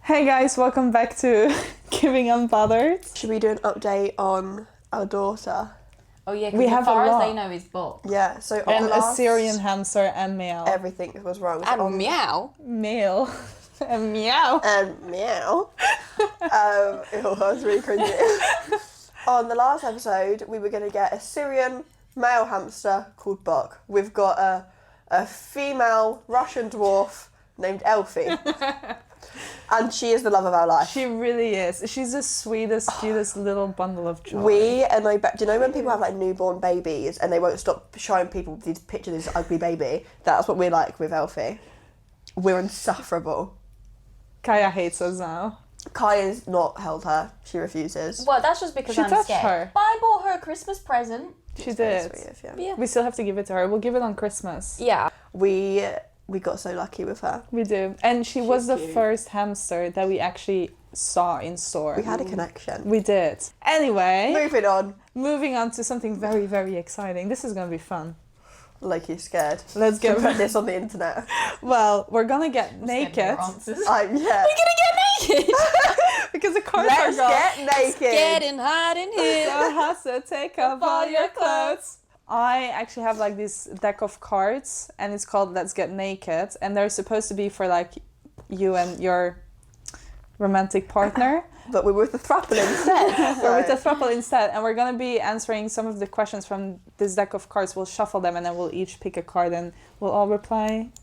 Hey guys, welcome back to Giving Unbothered. Should we do an update on our daughter? Oh yeah, We because have as far a as lot. they know is box. Yeah, so on And the a last, Syrian hamster and meow. everything was wrong. So And on, meow. Male. And meow. and meow. It was really cringy. On the last episode, we were going to get a Syrian male hamster called Bok. We've got a female Russian dwarf named Elfie. And she is the love of our life. She really is. She's the sweetest, cutest little bundle of joy. Do you know when people have like newborn babies and they won't stop showing people these pictures of this ugly baby? That's what we're like with Elfie. We're insufferable. Kaya hates us now. Kaya's not held her. She refuses. Well, that's just because She I'm touched scared. her. But I bought her a Christmas present. She Very did. sweet of you. Yeah. We still have to give it to her. We'll give it on Christmas. Yeah. We got so lucky with her. We do. And she was the cute. first hamster that we actually saw in store. We had a connection. We did. Anyway, Moving on. to something very, very exciting. This is going to be fun. Loki's scared. Let's Gonna get put this on the internet. Well, we're going to get Scared of naked. your answers. Yeah. We're gonna get naked. Because the cards Let's are gone. get naked. Getting hot in here. So has to take off all your clothes. I actually have like this deck of cards and it's called Let's Get Naked and they're supposed to be for like you and your romantic partner. But we're with the throuple instead. We're with the throuple instead and we're going to be answering some of the questions from this deck of cards. We'll shuffle them and then we'll each pick a card and we'll all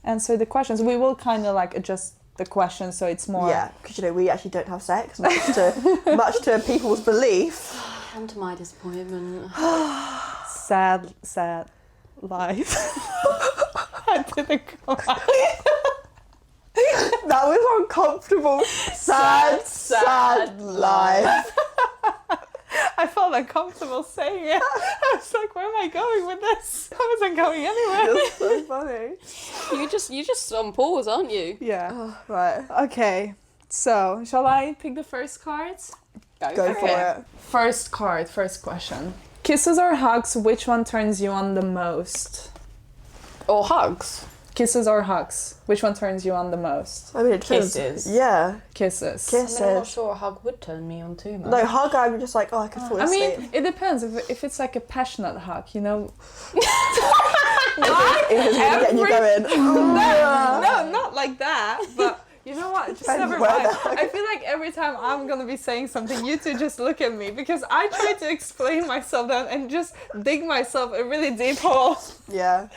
answer the questions. We will kind of like adjust the questions so it's more... Yeah, because we actually don't have sex, much to people's belief. And to my disappointment. Sad life. I didn't go out. That was uncomfortable. Sad life. I felt uncomfortable saying it. I was like, where am I going with this? I wasn't going anywhere. You're so funny. You're just on pause, aren't you? Yeah. Oh, right. Okay. So, shall I pick the first cards? Go for it. First card, first question. Kisses or hugs, which one turns you on the most? Or hugs. Kisses or hugs, which one turns you on the most? I mean, it depends. Kisses. Yeah. Kisses. I mean, I'm not Kisses. sure a hug would turn me on too much. No, hug, I'm just like, I can fall I asleep. mean, it depends. If it's like a passionate hug, you know. It is really getting you going. No, not like that. But you know what? Just Depends never where mind. the hug- I feel like every time I'm gonna be saying something, you two just look at me because I try to explain myself then and just dig myself a really deep hole. Yeah.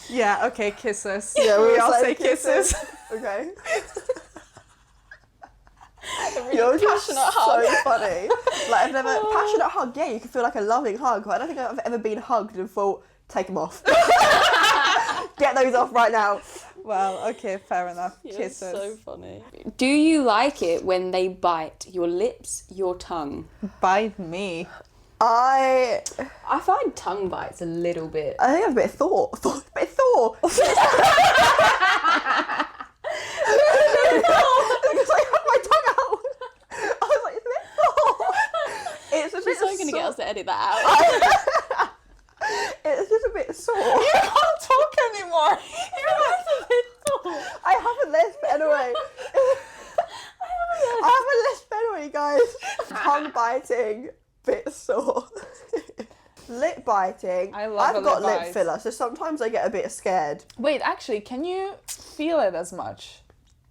Yeah. Okay. Kisses. Yeah, we were all say saying kisses. Okay. really You're just passionate so hug. funny. Like, I've never... Passionate hug, yeah, you can feel like a loving hug, but I don't think I've ever been hugged and thought, take them off. Get those off right now. Well, okay, fair enough. You're Kisses. so funny. Do you like it when they bite your lips, your tongue? Bite me. I find tongue bites a little bit. think I have a bit of thought. Bit of thought. Because I had my tongue out. I was like, it's a bit of thought. It's a She's bit so of gonna get us sore. to edit that out. It's just a bit sore. You can't talk anymore. I have a lisp anyway. I have a lisp anyway, guys. Tongue biting, bit sore. Lip biting. I love I've a got lip lip bite. filler, so sometimes I get a bit scared. Wait, actually, can you feel it as much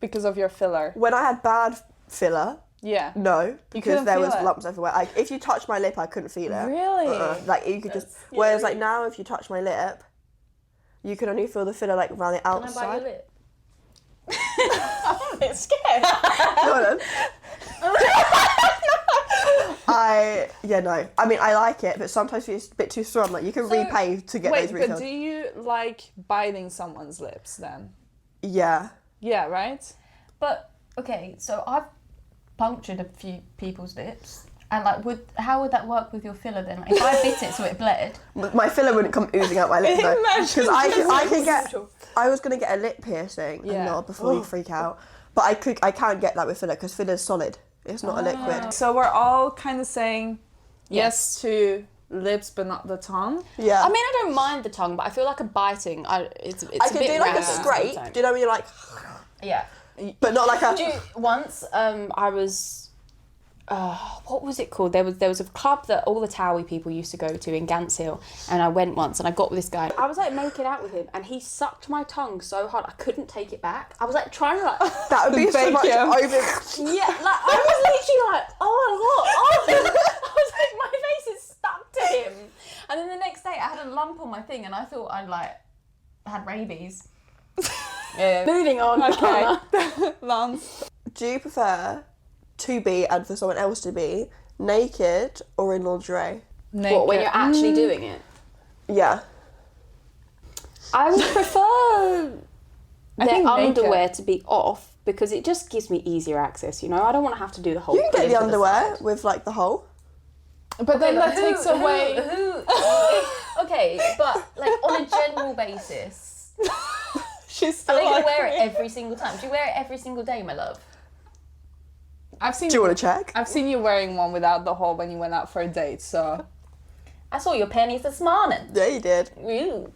because of your filler? When I had bad filler, Yeah. no, because couldn't there feel was it? lumps everywhere. If you touched my lip, I couldn't feel it. Really? Like you could just. Whereas like now, if you touch my lip, you can only feel the filler like around the Can I outside. bite your lip? I'm a bit scared. Go on then. No. I mean, I like it, but sometimes it's a bit too strong. Like you can So- repay to get Wait, those but refills. do you like biting someone's lips then? Yeah. Yeah, right? But okay, so I've punctured a few people's lips, and like, how would that work with your filler then? Like, if I bit it so it bled, My filler wouldn't come oozing out my lip though. Imagine Because I just can get. I was gonna get a lip piercing. Yeah. And not before you freak out. But I can't get that with filler because filler's solid. It's not a liquid. So we're all kind of saying yes to lips, but not the tongue. Yeah. I mean, I don't mind the tongue, but I feel like a biting. It's I a can bit do like a random scrape. sometimes. Do you know when you're like? Yeah. But not like a... Once I was what was it called? There was a club that all the Towie people used to go to in Ganshill, and I went once and I got with this guy. I was like making out with him and he sucked my tongue so hard I couldn't take it back. I was like trying to like That would be so much over... yeah, like I was literally like, oh my god, oh. I was like, my face is stuck to him. And then the next day I had a lump on my thing and I thought I'd like had rabies. Yeah. Moving on. Okay. Lance. Do you prefer to be, and for someone else to be, naked or in lingerie? Naked. What, when you're actually doing it? Yeah. I would prefer I think their underwear naked. to be off because it just gives me easier access, you know? I don't want to have to do the whole You can get thing the to underwear side. with like the hole. But then that takes away... Okay, but like on a general basis, She's are still they going like to wear it me. every single time? Do you wear it every single day, my love? I've seen Do you want to check? I've seen you wearing one without the hole when you went out for a date, so... I saw your panties this morning. Yeah, you did. Ew.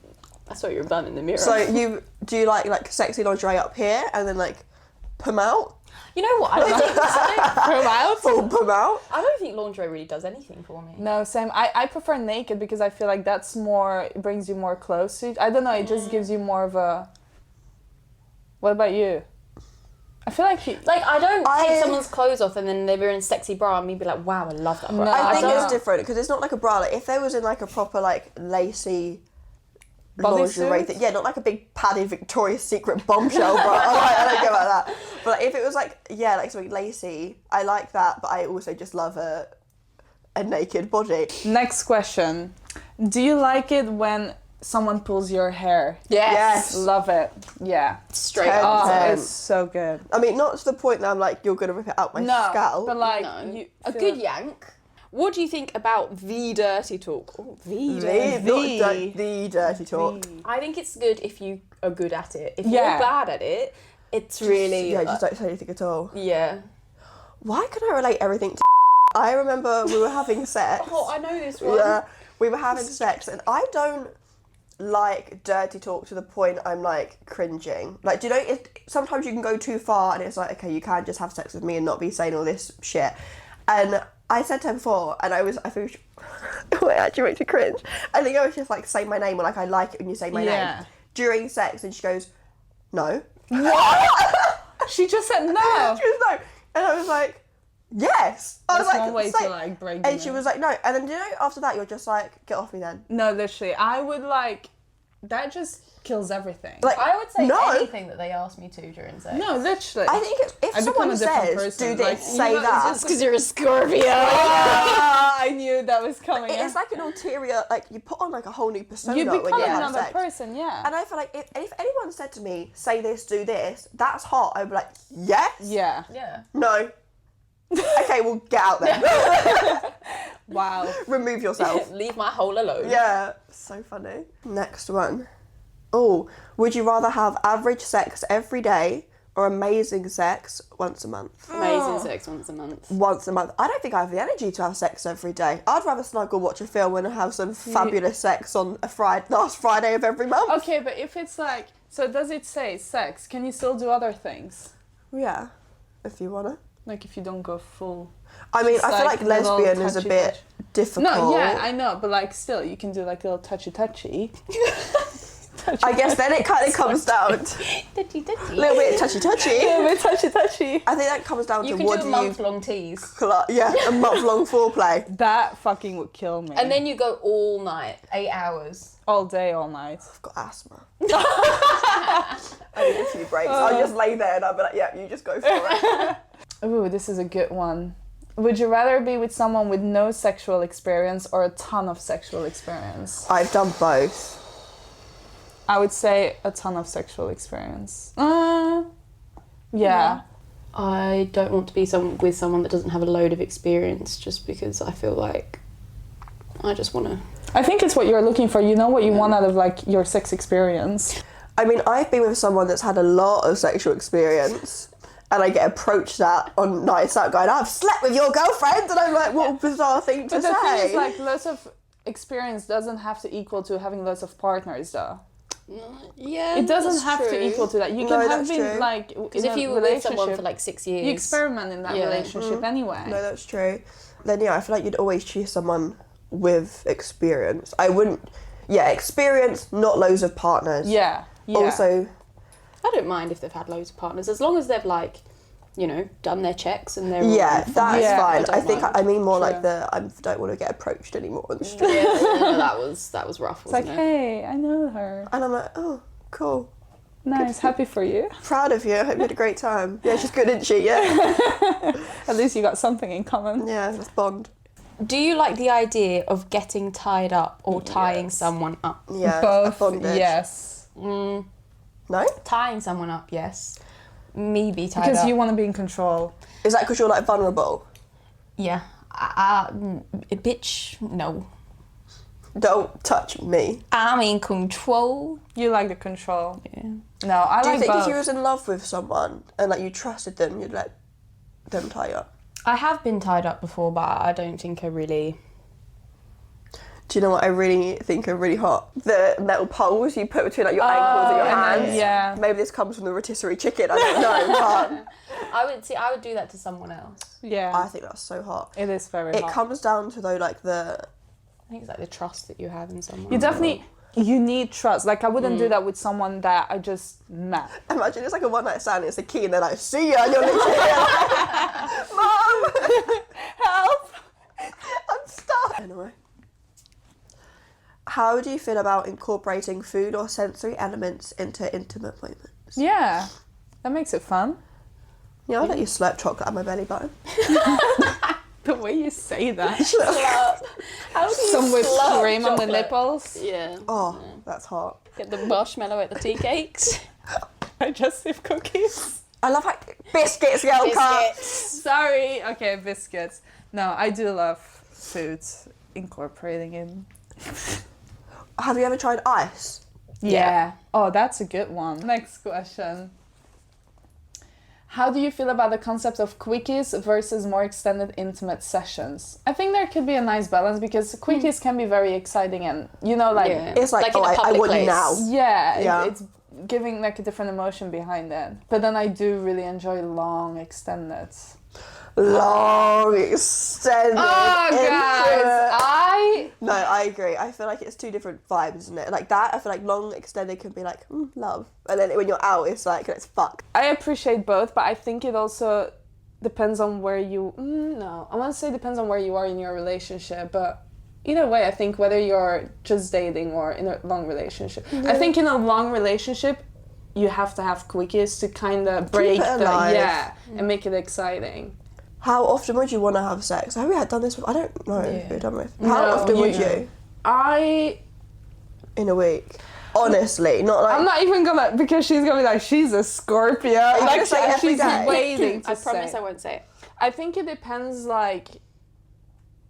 I saw your bum in the mirror. So do you like sexy lingerie up here and then like pum out? you know what? I don't Throw out? Full pum out? I don't think lingerie really does anything for me. No, same. I prefer naked because I feel like that's more... It brings you more close to it. I don't know, it just gives you more of a... What about you? I feel like you... Like, I don't take someone's clothes off and then they're wearing a sexy bra and me be like, wow, I love that bra. No. I think don't. it's different because it's not like a bra. Like if there was in like a proper like lacy lingerie Bodysuit? thing, yeah, not like a big padded Victoria's Secret bombshell bra. I don't go like that. But like, if it was like like something lacy, I like that. But I also just love a naked body. Next question. Do you like it when someone pulls your hair? Yes. Love it. Yeah. Straight 10. up. Oh, it's so good. I mean, not to the point that I'm like, you're gonna rip it out my No, scalp. but like... No. You A feel- good yank. What do you think about the dirty talk? Oh, the the dirty talk. I think it's good if you are good at it. If Yeah. you're bad at it, it's really... Yeah, just don't say anything at all. Yeah. Why can I relate everything to I remember we were having sex. Oh, I know this one. Yeah, we were having sex, and I don't like dirty talk to the point I'm like cringing. Like, do you know, sometimes you can go too far, and it's like, okay, you can't just have sex with me and not be saying all this shit. And I said to her before, and I think it actually makes me cringe. I think I was just like, say my name, or like, I like it when you say my name during sex, and she goes, no. She just said no. She was no, and I was like, yes. I was That's like, one way say- to like break And the she news. was like, no. And then, you know, after that, you're just like, get off me then. No, literally. I would like... That just kills everything. Like, I would say no. anything that they ask me to during sex. No, literally. I think if I become someone a different says, person. do Like, this, you say know, that. it's Because you're a Scorpio. I knew that was coming. It's like an ulterior, like, you put on like a whole new persona you when become you have another sex. person, yeah. And I feel like if anyone said to me, say this, do this, that's hot, I'd be like, yes? Yeah. Yeah. No. Okay, well, get out then. Wow. Remove yourself. Leave my hole alone. Yeah, so funny. Next one. Oh, would you rather have average sex every day or amazing sex once a month? Amazing sex once a month. Once a month. I don't think I have the energy to have sex every day. I'd rather snuggle, watch a film, and have some fabulous sex on a last Friday of every month. Okay, but if it's like... So does it say sex? Can you still do other things? Yeah, if you wanna. Like if you don't go full... I mean, Just I feel like little lesbian is a bit touchy. difficult. No, yeah, I know, but like still, you can do like a little touchy. I guess then it kind of comes down to Ditty, a ditty. little bit touchy. Yeah, a bit touchy. I think that comes down You to can what do a do you... month-long tease. Yeah, a month-long foreplay. That fucking would kill me. And then you go all night, 8 hours. all day, all night. I've got asthma. I need a few breaks. I'll just lay there and I'll be like, yeah, you just go for it. Ooh, this is a good one. Would you rather be with someone with no sexual experience or a ton of sexual experience? I've done both. I would say a ton of sexual experience. Yeah. I don't want to be with someone that doesn't have a load of experience just because I feel like I just want to... I think it's what you're looking for. You know what you want out of like your sex experience. I mean, I've been with someone that's had a lot of sexual experience, and I get approached that on nights out going, I've slept with your girlfriend, and I'm like, what a bizarre thing to But the say. thing is, like, lots of experience doesn't have to equal to having lots of partners, though. Yeah, It doesn't have to equal to that. You No, can have that's been true. like Because in if a you were with someone relationship, for like 6 years, you experiment in that Yeah. relationship anyway. No, that's true. Then yeah, I feel like you'd always choose someone with experience. I wouldn't. Yeah, experience, not loads of partners. Yeah. Also, I don't mind if they've had loads of partners as long as they've like, you know, done their checks and they're yeah, all that's Yeah, fine. I I don't think mind. I mean more like True. I don't want to get approached anymore on the street. yeah, that was rough, It's like, wasn't it? hey, I know her. And I'm like, oh, cool. Nice, happy for you. Proud of you. I hope you had a great time. Yeah, she's good, isn't she? Yeah. At least you got something in common. Yeah, let's bond. Do you like the idea of getting tied up or tying someone up? Yeah, Both, bondage. yes. No? Tying someone up, yes. Me be tied Because up. you want to be in control. Is that because you're like vulnerable? Yeah. Bitch, no. Don't touch me. I'm in control. You like the control. Yeah. No, I Do you like think both. if you was in love with someone and like you trusted them, you'd let them tie you up? I have been tied up before, but I don't think I really... Do you know what I really think are really hot? The metal poles you put between like your ankles and your and hands. yeah. Maybe this comes from the rotisserie chicken. I don't know, I would do that to someone else. Yeah, but I think that's so hot. it is very It hot. comes down to though like the I think it's like the trust that you have in someone. You definitely, you need trust. Like, I wouldn't do that with someone that I just met. imagine it's like a one night stand. It's a key and they're like, see ya, and you're literally like, Mom, Help! I'm stuck. Anyway. How do you feel about incorporating food or sensory elements into intimate moments? Yeah, that makes it fun. Yeah, I'll let you slurp chocolate at my belly button. The way you say that. How do you Some whipped slurp cream on the chocolate? nipples. Yeah. Oh, that's hot. Get the marshmallow at the tea cakes. Digestive cookies. I love like biscuits, girl cup. Sorry. Okay, biscuits. No, I do love food incorporating in. Have you ever tried ice? Yeah. Oh, that's a good one. Next question. How do you feel about the concept of quickies versus more extended intimate sessions? I think there could be a nice balance because quickies can be very exciting and, you know, like, Yeah. It's like, Like in oh, a I public want you place. now. yeah, Yeah. it's giving like a different emotion behind it. But then I do really enjoy long extended. Long, extended. I No, I agree. I feel like it's two different vibes, isn't it? Like that, I feel like long, extended can be like, love. And then when you're out, it's like, let's fuck. appreciate both, but I think it also depends on where you. No, I want to say it depends on where you are in your relationship, but either way, I think whether you're just dating or in a long relationship, I think in a long relationship, you have to have quickies to kind of break it alive. and make it exciting. How often would you want to have sex? Have we had done this? I don't know if we've done this. How No, often would you- you? I In a week? Honestly, not like... I'm not even gonna, because she's gonna be like, she's a Scorpio. you Like, gonna say every she's day? waiting to I promise say. I won't say it. I think it depends, like,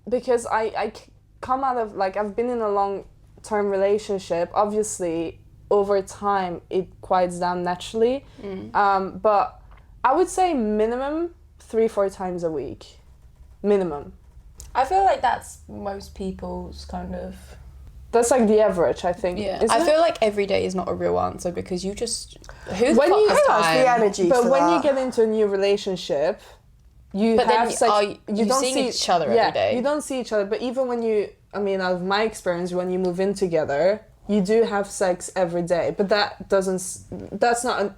because I come out of, like, I've been in a long-term relationship. Obviously, over time, it quiets down naturally. But I would say minimum 3-4 times a week. Minimum. I feel like that's most people's kind of... That's like the average, I think. Yeah. Isn't I it? feel like every day is not a real answer because you just... Who the When fuck you- has Who has time? the energy But for when that? you get into a new relationship, you But then have sex. are you don't seeing see each other every day? You don't see each other, but even when you, I mean, out of my experience, when you move in together, you do have sex every day. But that doesn't. That's not a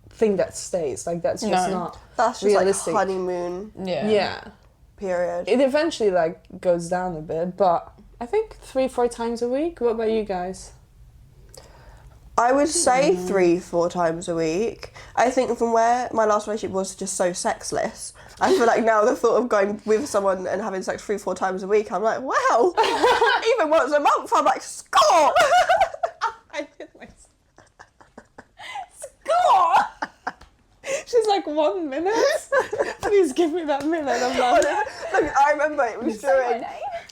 thing that stays. Like that's just No. not. That's just realistic. like honeymoon Yeah. Yeah. period. It eventually like goes down a bit, but I think 3-4 times a week. What about you guys? I would say 3-4 times a week. I think from where my last relationship was just so sexless, I feel like now the thought of going with someone and having sex 3-4 times a week, I'm like, wow. Even once a month, I'm like, score. I did myself. Score! She's like, 1 minute? Please give me that minute. I'm like, Look, I remember it was during...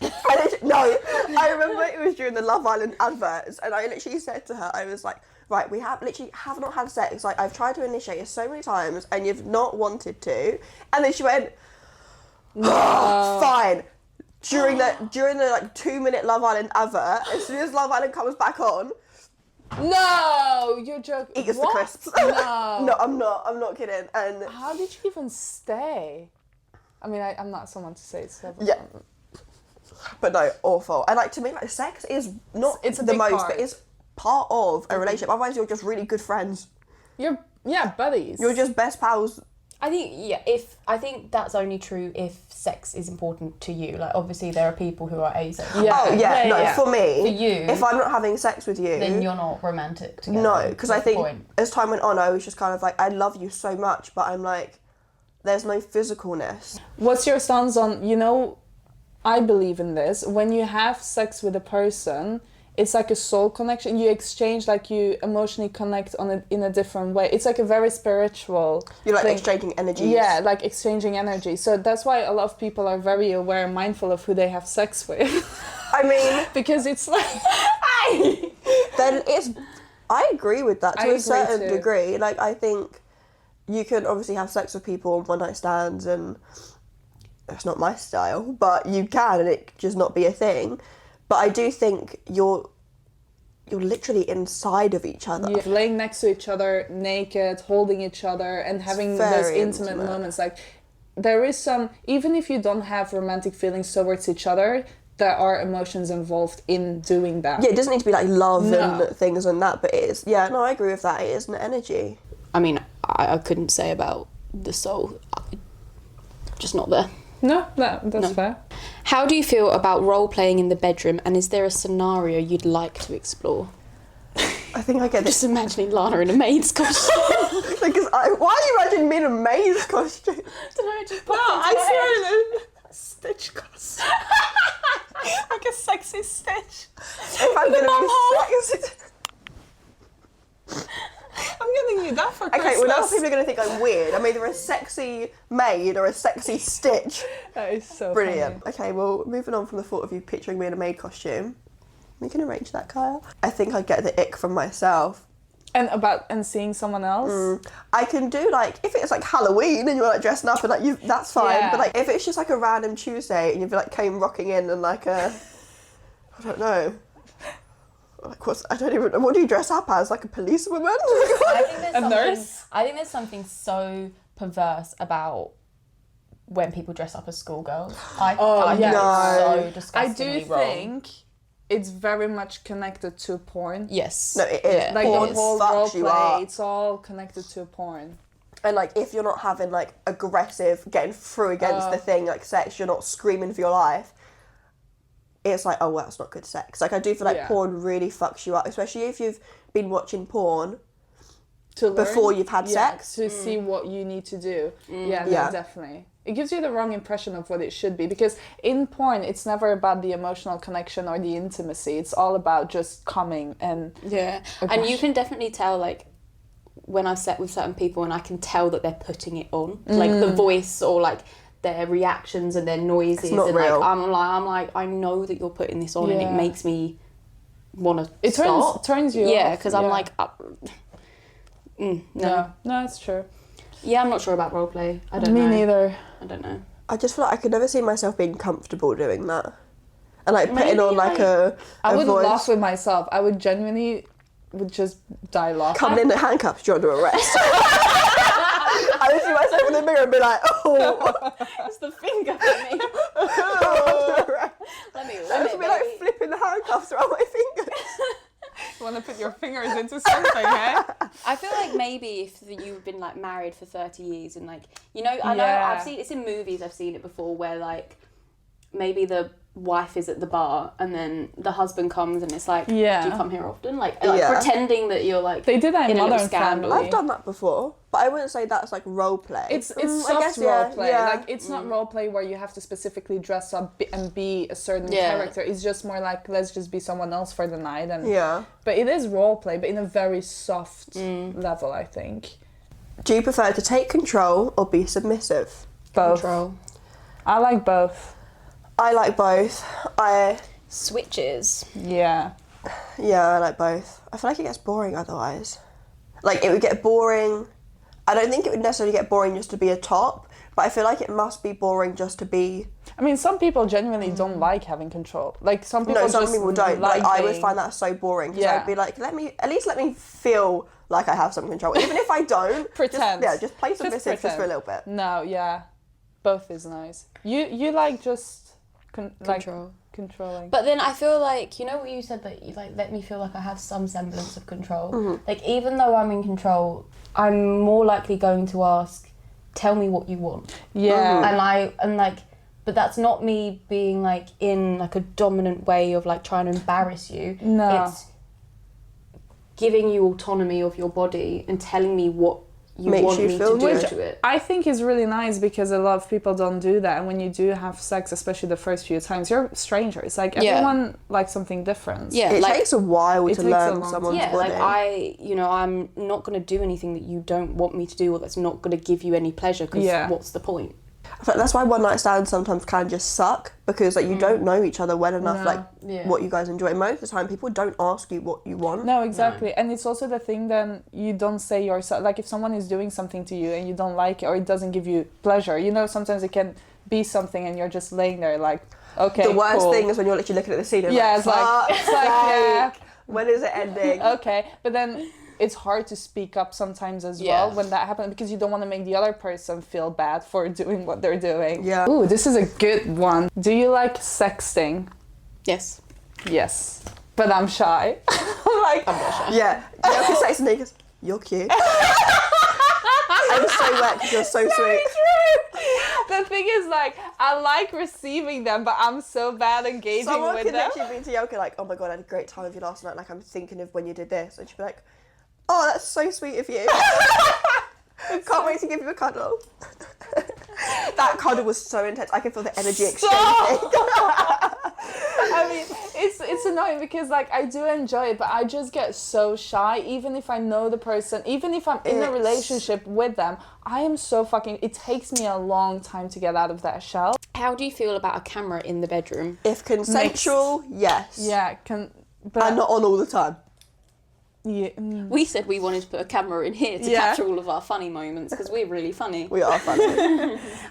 I remember it was during the Love Island adverts, and I literally said to her, I was like, right, we have not had sex. Like, I've tried to initiate it so many times, and you've not wanted to. And then she went, fine. During the like 2-minute Love Island advert, as soon as Love Island comes back on, No, you're joking. Eats the What? crisps. No. No, I'm not kidding. And How did you even stay? I mean, I'm not someone to say it's so. yeah, but no, awful. And like to me, like sex is not It's a the big most, part. but it's part of a relationship. Otherwise, you're just really good friends. You're buddies. You're just best pals. I think that's only true if sex is important to you. Like obviously there are people who are asexual. Yeah. Oh yeah, Yeah, no, yeah. for me, For you, if I'm not having sex with you, then you're not romantic together. no, because I That's the think point. as time went on, I was just kind of like, I love you so much, but I'm like, there's no physicalness. What's your stance on, I believe in this, when you have sex with a person, it's like a soul connection. You exchange, like you emotionally connect in a different way. It's like a very spiritual You're like thing. exchanging energies. Yeah, like exchanging energy. So that's why a lot of people are very aware and mindful of who they have sex with. I mean, Because it's like... then I agree with that I to agree a certain too. degree. Like, I think you can obviously have sex with people on one night stands, and that's not my style, but you can, and it just not be a thing. But I do think you're literally inside of each other. You're laying next to each other, naked, holding each other, and having very those intimate moments. Like, there is some, even if you don't have romantic feelings towards each other, there are emotions involved in doing that. Yeah, it doesn't need to be like love No. and things and that, but it is. Yeah, no, I agree with that. It is an energy. I mean, I couldn't say about the soul. Just not there. No, that's No. fair. How do you feel about role playing in the bedroom, and is there a scenario you'd like to explore? I think I get this. Just imagining Lana in a maid's costume. Because why are you imagining me in a maid's costume? I swear a Stitch costume. Like a sexy Stitch. If I'm gonna be sexy. I'm getting you that for Christmas. Okay, well now people are gonna think I'm weird. I'm either a sexy maid or a sexy Stitch. That is so Brilliant. funny. Okay, well, moving on from the thought of you picturing me in a maid costume. We can arrange that, Kyle. I think I'd get the ick from myself. And seeing someone else. I can do like, if it's like Halloween and you're like dressing up and like you, that's fine. Yeah. But like if it's just like a random Tuesday and you've like came rocking in and like I don't know. Like I don't even know, what do you dress up as? Like a policewoman? A nurse? I think there's something so perverse about when people dress up as schoolgirls. I think yeah. it's No. so disgustingly I do wrong. think it's very much connected to porn. Yes. No, it is. Like Porn the whole fucks role you play, up. it's all connected to porn. And like if you're not having like aggressive, getting through against the thing, like sex, you're not screaming for your life, it's like, oh, well, that's not good sex. Like I do feel like Yeah. porn really fucks you up, especially if you've been watching porn To learn, before you've had sex. to see what you need to do. Yeah, no, Yeah. definitely. It gives you the wrong impression of what it should be, because in porn it's never about the emotional connection or the intimacy. It's all about just coming and Yeah. And you can definitely tell, like, when I've sat with certain people and I can tell that they're putting it on. Like the voice or like their reactions and their noises. It's not and real. like I'm like, I know that you're putting this on and it Yeah. makes me want to it stop. turns you Yeah, off. because I'm like, no. No, it's true. Yeah, I'm not sure about roleplay. I don't Me know. neither. I don't know. I just feel like I could never see myself being comfortable doing that. And like putting Maybe, on like a I wouldn't voice. laugh with myself. I would genuinely just die laughing. Coming in the handcuffs, you're under arrest. I would see myself in the mirror and be like, oh, It's the finger for me. I'm under arrest. Let me I would be like flipping the handcuffs around my fingers. You want to put your fingers into something, eh? I feel like maybe if you've been like married for 30 years and like, you know, I know Yeah. I've seen it's in movies, I've seen it before where like maybe the wife is at the bar and then the husband comes and it's like, Yeah. do you come here often? Like Yeah. pretending that you're like They did that in a little Modern scandal. Family. I've done that before, but I wouldn't say that's like role play. It's I soft guess, role play. yeah. Like it's not role play where you have to specifically dress up and be a certain Yeah. character. It's just more like, let's just be someone else for the night. And Yeah. But it is role play, but in a very soft level, I think. Do you prefer to take control or be submissive? Both. Control. I like both. I like both. Switches. Yeah. I like both. I feel like it gets boring otherwise. Like it would get boring. I don't think it would necessarily get boring just to be a top, but I feel like it must be boring just to be I mean, some people genuinely don't like having control. Like some people some just people don't. like I would being- find that so boring. Because Yeah. I'd be like, at least let me feel like I have some control. Even if I don't, Pretend. Just play some Just just for a pretend. little bit. No, yeah, both is nice. You like just Control. controlling. But then I feel like, you know what you said, that you like let me feel like I have some semblance of control. Mm-hmm. Like even though I'm in control, I'm more likely going to ask, tell me what you want. yeah, But that's not me being like in like a dominant way of like trying to embarrass you. No. It's giving you autonomy of your body and telling me what you Makes want you me feel to do good. to it. I think is really nice because a lot of people don't do that, and when you do have sex, especially the first few times, you're strangers. Like Yeah. everyone likes something different. Yeah, It like, takes a while it to takes a learn long someone's time. body. like I'm not going to do anything that you don't want me to do or that's not going to give you any pleasure, because Yeah. what's the point? I feel like that's why one night stands sometimes can just suck, because like you don't know each other well enough, No. like Yeah. what you guys enjoy. Most of the time, people don't ask you what you want. No, exactly. And it's also the thing that you don't say yourself. Like if someone is doing something to you and you don't like it or it doesn't give you pleasure, you know, sometimes it can be something and you're just laying there like, okay, The worst cool. thing is when you're literally looking at the ceiling. Yeah, like, it's like yeah, when is it ending? okay. But then it's hard to speak up sometimes as well Yeah. when that happens because you don't want to make the other person feel bad for doing what they're doing. Yeah. Ooh, this is a good one. Do you like sexting? Yes. Yes. But I'm shy. I'm not shy. Yeah, you can say something. Goes, you're cute. I'm so wet because you're so sweet. The thing is, like, I like receiving them, but I'm so bad engaging Someone with could them. literally be to Yoka like, oh my god, I had a great time with you last night. Like, I'm thinking of when you did this, and she'd be like, oh, that's so sweet of you. Can't wait to give you a cuddle. That cuddle was so intense. I can feel the energy exchanging. I mean, it's annoying because like I do enjoy it, but I just get so shy. Even if I know the person, even if I'm in a relationship with them, I am so fucking. It takes me a long time to get out of that shell. How do you feel about a camera in the bedroom? If consensual, yes. Yeah, but And not on all the time. yeah, We said we wanted to put a camera in here to Yeah. capture all of our funny moments because we're really funny. We are funny.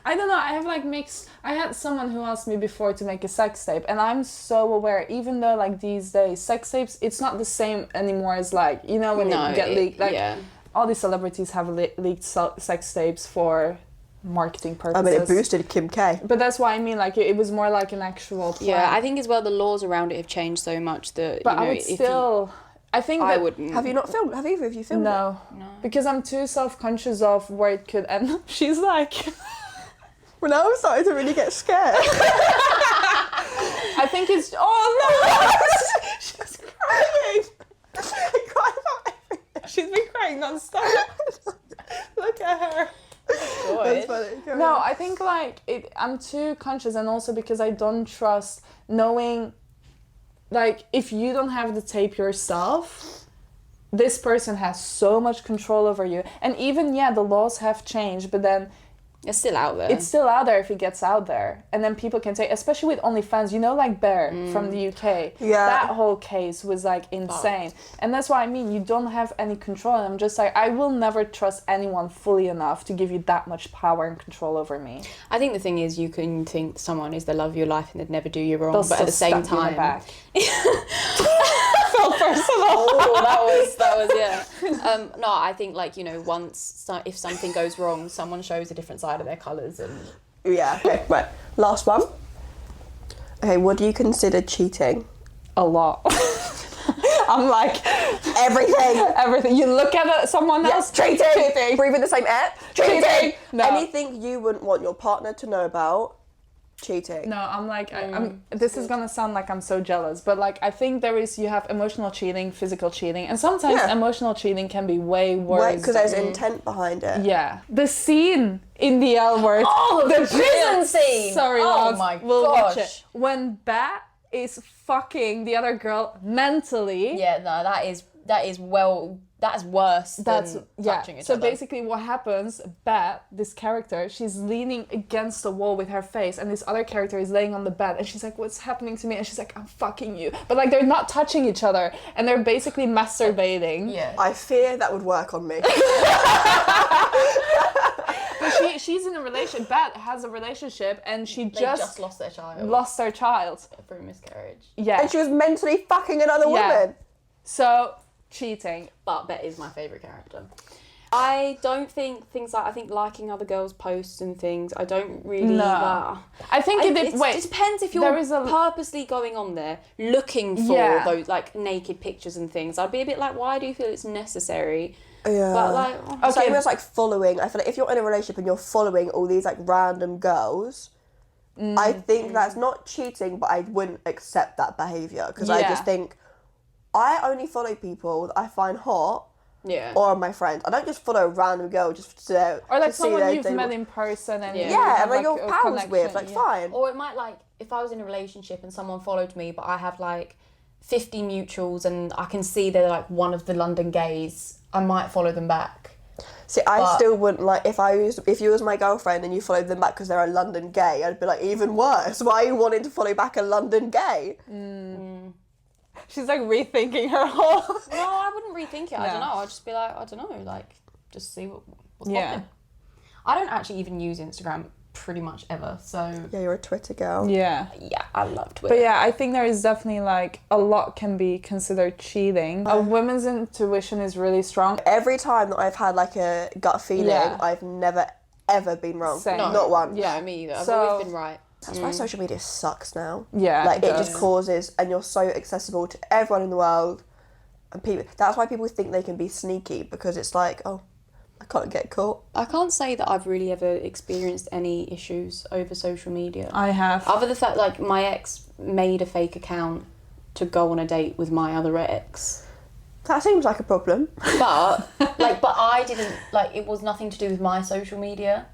I don't know. I have like mixed. I had someone who asked me before to make a sex tape, and I'm so aware. Even though like these days, sex tapes, it's not the same anymore as like you know when it get leaked. Like yeah. all these celebrities have leaked sex tapes for marketing I purposes. mean, it boosted Kim K. But that's why I mean, like it was more like an actual plan. Yeah, I think as well the laws around it have changed so much that But you know, I would if still. I think I that wouldn't. Have you not filmed? Have either of you filmed it? no, because I'm too self-conscious of where it could end. She's like, Well, now I'm starting to really get scared. I think it's. Oh no, she's crying. I cry about everything. She's been crying non-stop. Look at her. That's funny. Go No, on. I think like I'm too conscious, and also because I don't trust knowing, like if you don't have the tape yourself, this person has so much control over you. And even the laws have changed, but then it's still out there. it's still out there if it gets out there, and then people can say, especially with OnlyFans, you know, like Bear from the UK. Yeah. That whole case was like insane, and that's what I mean. You don't have any control, and I'm just like, I will never trust anyone fully enough to give you that much power and control over me. I think the thing is you can think someone is the love of your life and they'd never do you wrong, They'll but at the still same stab you in the time, back. Felt personal. oh, that was yeah. No, I think like you know if something goes wrong, someone shows a different side of their colours and Yeah, okay, right. Last one. Okay, what do you consider cheating? A lot. I'm like Everything. everything. You look at someone else. Cheating. Breathing the same air. Cheating. No. Anything you wouldn't want your partner to know about. Cheating. No, I'm like, I'm. This is gonna sound like I'm so jealous, but like, I think you have emotional cheating, physical cheating, and sometimes Yeah. emotional cheating can be way worse. Because there's intent behind it. Yeah, the scene in the L Word. Oh, the prison scene! Sorry, Oh lads, my we'll watch gosh. it. When Bat is fucking the other girl mentally. Yeah, no, that's worse That's than yeah. touching each So other. basically, what happens? Bat, this character, she's leaning against the wall with her face, and this other character is laying on the bed, and she's like, "What's happening to me?" And she's like, "I'm fucking you," but like they're not touching each other, and they're basically masturbating. Yeah. I fear that would work on me. But she's in a relationship. Beth has a relationship, and she They just lost their child. lost her child. Through miscarriage. Yeah. And she was mentally fucking another Yeah. woman. So cheating. But Bet is my favourite character. I don't think things like, I think liking other girls' posts and things, I don't really... No. I think it depends if you're there is a- purposely going on there looking for Yeah. those like naked pictures and things. I'd be a bit like, why do you feel it's necessary? Yeah. But like, Okay. Same as like following. I feel like if you're in a relationship and you're following all these like random girls, I think that's not cheating, but I wouldn't accept that behaviour because I Yeah. just think I only follow people that I find hot yeah. or my friends. I don't just follow a random girl just to Or like to see someone their you've day- met in person and Yeah. you Yeah, have, and like you're a pals with, connection, like yeah. fine. Or it might like, if I was in a relationship and someone followed me, but I have like 50 mutuals and I can see they're like one of the London gays, I might follow them back. See, I But- still wouldn't like if you was my girlfriend and you followed them back because they're a London gay. I'd be like, even worse. Why are you wanting to follow back a London gay? She's like rethinking her whole. No, I wouldn't rethink it. I No. don't know. I'd just be like, I don't know, like, just see what's Yeah. popping. I don't actually even use Instagram pretty much ever, so Yeah, you're a Twitter girl. Yeah. yeah, I love Twitter. But yeah, I think there is definitely like a lot can be considered cheating. A woman's intuition is really strong. Every time that I've had like a gut feeling, Yeah. I've never ever been wrong. Same. No. Not once. Yeah. No, me either. I've So- always been right. That's why social media sucks now. Yeah. Like it does. just causes, and you're so accessible to everyone in the world, and people. That's why people think they can be sneaky because it's like, oh, I can't get caught. I can't say that I've really ever experienced any issues over social media. I have. Other than the fact, like, my ex made a fake account to go on a date with my other ex. That seems like a problem. But, but I didn't, like, it was nothing to do with my social media.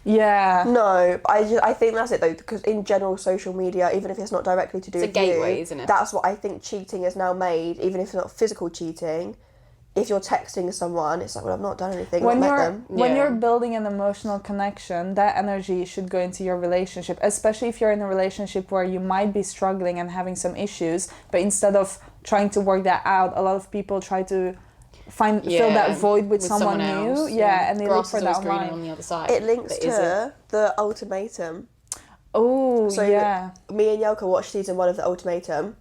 Yeah. No, I think that's it though, because in general, social media, even if it's not directly to do It's a with gateway, you, isn't it? That's what I think cheating is now made, even if it's not physical cheating. If you're texting someone, it's like, well, I've not done anything, When not met you're them. when Yeah. you're building an emotional connection, that energy should go into your relationship, especially if you're in a relationship where you might be struggling and having some issues, but instead of trying to work that out, a lot of people try to fill that void with someone new. else, Yeah, and they look Grass for is that always greener online. on the other side. It links but is it? to the ultimatum. Oh, So yeah. me and Yelka watched season 1 of the ultimatum.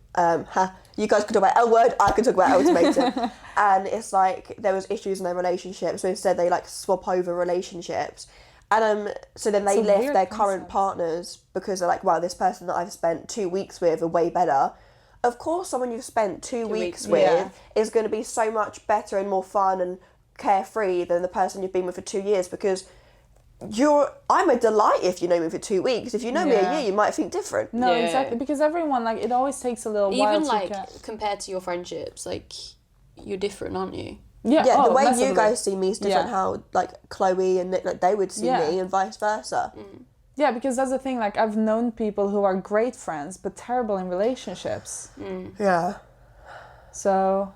You guys can talk about L word, I can talk about ultimatum. And it's like there was issues in their relationship, so instead they like swap over relationships. And so then they It's a left weird their current concept. partners because they're like, wow, this person that I've spent 2 weeks with are way better. Of course, someone you've spent 2 weeks weeks, with yeah. is going to be so much better and more fun and carefree than the person you've been with for 2 years because I'm a delight if you know me for 2 weeks. If you know me a Yeah. year, you might think different. No, Yeah. exactly. Because everyone, like, it always takes a little while Even, to like, get... compared to your friendships, like, you're different, aren't you? Yeah, Yeah, oh, the way massively. you guys see me is different. Yeah. How like Chloe and Nick, like they would see Yeah. me, and vice versa. Yeah, because that's the thing. Like, I've known people who are great friends, but terrible in relationships. Yeah, So,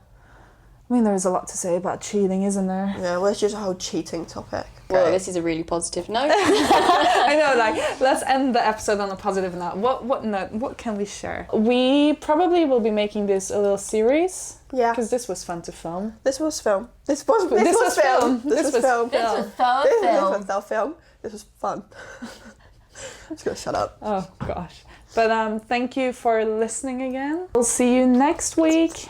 I mean, there's a lot to say about cheating, isn't there? yeah. Well, it's just a whole cheating topic. Well, Okay. this is a really positive note. I know, like, let's end the episode on a positive note. What can we share? We probably will be making this a little series. Yeah. Because this was fun to film. This was film. This was film. This was film. This was film. This was This third was our film. This was fun. I'm just gonna shut up. Oh, gosh. But thank you for listening again. We'll see you next week.